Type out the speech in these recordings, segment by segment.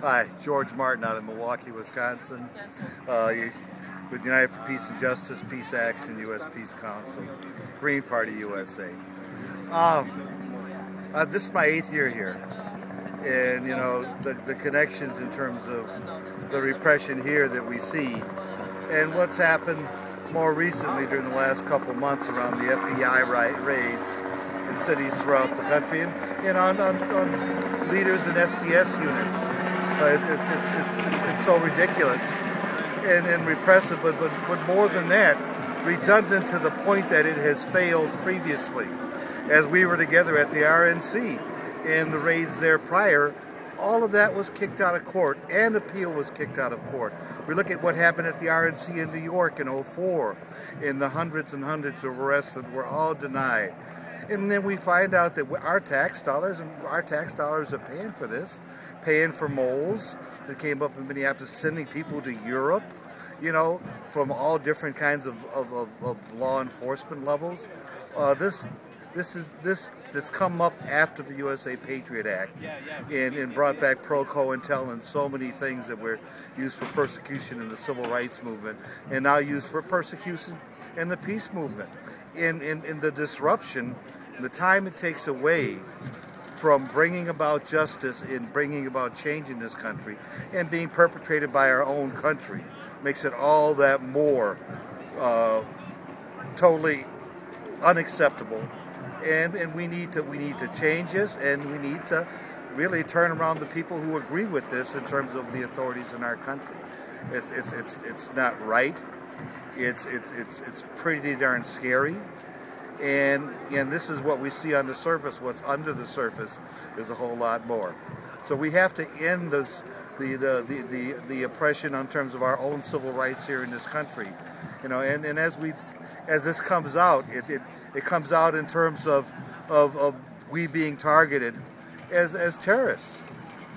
Hi, George Martin out of Milwaukee, Wisconsin, with United for Peace and Justice, Peace Action, U.S. Peace Council, Green Party USA. This is my 8th year here, and you know the connections in terms of the repression here that we see, and what's happened more recently during the last couple months around the FBI raids in cities throughout the country, and on leaders and SDS units. It's so ridiculous and repressive, but more than that, redundant to the point that it has failed previously. As we were together at the RNC and the raids there prior, all of that was kicked out of court, and appeal was kicked out of court. We look at what happened at the RNC in New York in '04, in the hundreds and hundreds of arrests that were all denied. And then we find out that our tax dollars are paying for this, paying for moles that came up in Minneapolis, sending people to Europe, you know, from all different kinds of law enforcement levels. This that's come up after the USA Patriot Act and brought back pro-COINTEL and so many things that were used for persecution in the civil rights movement and now used for persecution in the peace movement. In the disruption, the time it takes away from bringing about justice and bringing about change in this country and being perpetrated by our own country makes it all that more totally unacceptable. And we need to change this, and we need to really turn around the people who agree with this in terms of the authorities in our country. It's not right. It's pretty darn scary. And this is what we see on the surface. What's under the surface is a whole lot more. So we have to end the oppression in terms of our own civil rights here in this country. You know, and as this comes out, it comes out in terms of we being targeted as terrorists,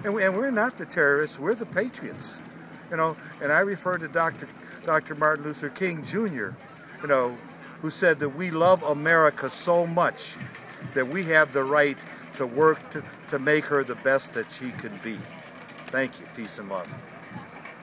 and we're not the terrorists. We're the patriots. You know, and I refer to Dr. Martin Luther King Jr. You know, who said that we love America so much that we have the right to work to make her the best that she can be. Thank you. Peace and love.